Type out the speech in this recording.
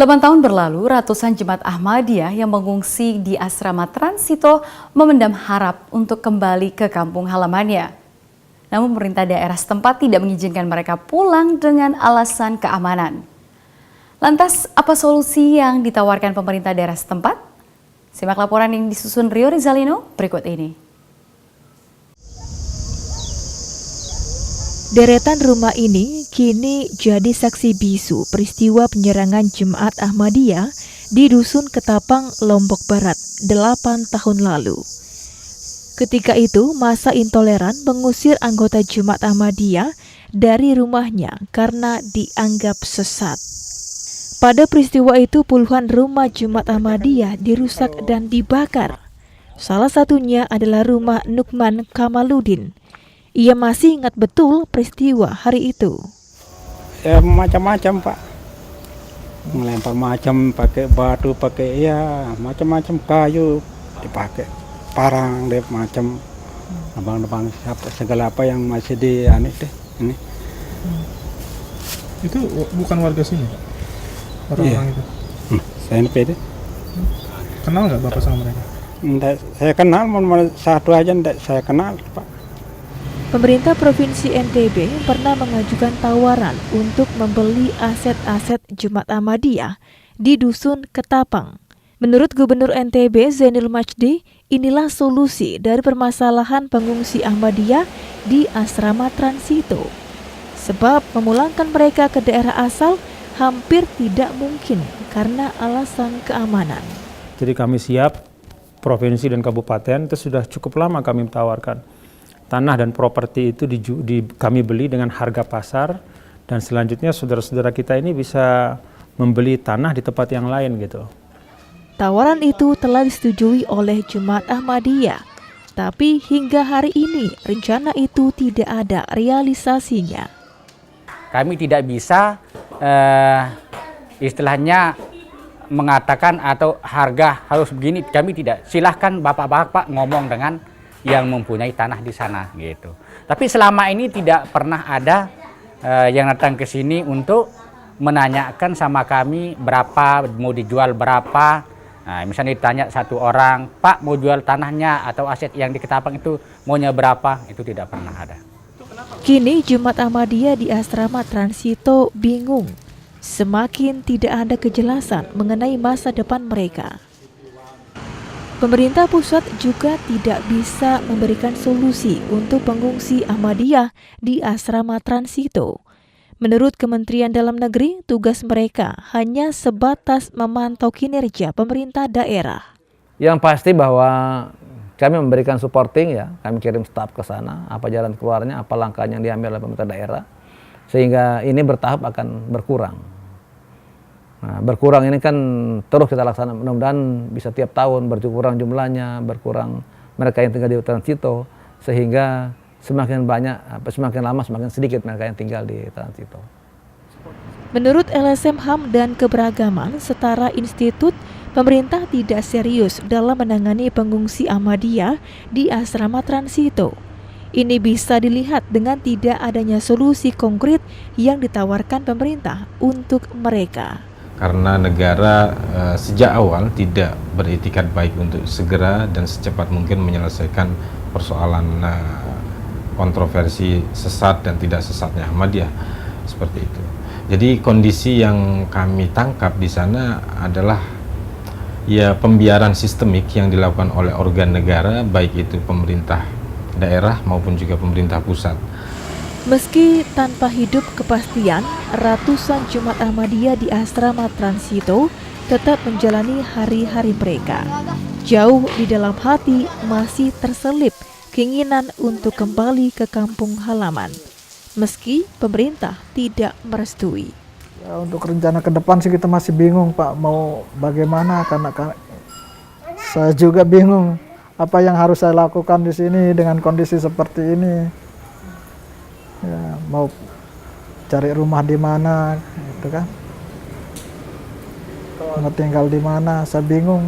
8 tahun berlalu, ratusan jemaat Ahmadiyah yang mengungsi di asrama Transito memendam harap untuk kembali ke kampung halamannya. Namun pemerintah daerah setempat tidak mengizinkan mereka pulang dengan alasan keamanan. Lantas, apa solusi yang ditawarkan pemerintah daerah setempat? Simak laporan yang disusun Rio Rizalino berikut ini. Deretan rumah ini kini jadi saksi bisu peristiwa penyerangan Jemaat Ahmadiyah di Dusun Ketapang, Lombok Barat 8 tahun lalu. Ketika itu, massa intoleran mengusir anggota Jemaat Ahmadiyah dari rumahnya karena dianggap sesat. Pada peristiwa itu, puluhan rumah Jemaat Ahmadiyah dirusak dan dibakar. Salah satunya adalah rumah Nukman Kamaludin. Ia masih ingat betul peristiwa hari itu. Ya macam-macam Pak, melempar macam pakai batu, pakai macam-macam kayu dipakai, parang deh macam, abang-abang segala apa yang masih di ini. Itu bukan warga sini, orang-orang itu. Saya PD. Kenal nggak Bapak sama mereka? Nggak, saya kenal, satu aja nggak saya kenal Pak. Pemerintah Provinsi NTB pernah mengajukan tawaran untuk membeli aset-aset Jemaat Ahmadiyah di Dusun Ketapang. Menurut Gubernur NTB Zainul Majdi, inilah solusi dari permasalahan pengungsi Ahmadiyah di asrama Transito. Sebab memulangkan mereka ke daerah asal hampir tidak mungkin karena alasan keamanan. Jadi kami siap, provinsi dan kabupaten itu sudah cukup lama kami tawarkan. Tanah dan properti itu kami beli dengan harga pasar, dan selanjutnya saudara-saudara kita ini bisa membeli tanah di tempat yang lain gitu. Tawaran itu telah disetujui oleh Jemaat Ahmadiyah, tapi hingga hari ini rencana itu tidak ada realisasinya. Kami tidak bisa istilahnya mengatakan atau harga harus begini, kami tidak. Silahkan bapak-bapak ngomong dengan yang mempunyai tanah di sana gitu. Tapi selama ini tidak pernah ada yang datang ke sini untuk menanyakan sama kami berapa, mau dijual berapa. Nah, misalnya ditanya satu orang, Pak mau jual tanahnya atau aset yang di Ketapang itu maunya berapa, itu tidak pernah ada. Kini Jemaat Ahmadiyah di asrama Transito bingung. Semakin tidak ada kejelasan mengenai masa depan mereka. Pemerintah pusat juga tidak bisa memberikan solusi untuk pengungsi Ahmadiyah di asrama Transito. Menurut Kementerian Dalam Negeri, tugas mereka hanya sebatas memantau kinerja pemerintah daerah. Yang pasti bahwa kami memberikan supporting, ya, kami kirim staf ke sana, apa jalan keluarnya, apa langkah yang diambil oleh pemerintah daerah, sehingga ini bertahap akan berkurang. Nah, berkurang ini kan terus kita laksanakan, mudah-mudahan bisa tiap tahun berkurang jumlahnya, berkurang mereka yang tinggal di Transito, sehingga semakin banyak, semakin lama semakin sedikit mereka yang tinggal di Transito. Menurut LSM HAM dan Keberagaman Setara Institut, pemerintah tidak serius dalam menangani pengungsi Ahmadiyah di asrama Transito. Ini bisa dilihat dengan tidak adanya solusi konkret yang ditawarkan pemerintah untuk mereka. Karena negara sejak awal tidak beritikat baik untuk segera dan secepat mungkin menyelesaikan persoalan kontroversi sesat dan tidak sesatnya Ahmadiyah, seperti itu. Jadi kondisi yang kami tangkap di sana adalah ya pembiaran sistemik yang dilakukan oleh organ negara, baik itu pemerintah daerah maupun juga pemerintah pusat. Meski tanpa hidup kepastian, ratusan Jemaat Ahmadiyah di asrama Transito tetap menjalani hari-hari mereka. Jauh di dalam hati masih terselip keinginan untuk kembali ke kampung halaman, meski pemerintah tidak merestui. Ya, untuk rencana ke depan sih kita masih bingung Pak, mau bagaimana, karena saya juga bingung apa yang harus saya lakukan di sini dengan kondisi seperti ini. Ya, mau cari rumah di mana gitu kan, mau tinggal di mana, saya bingung.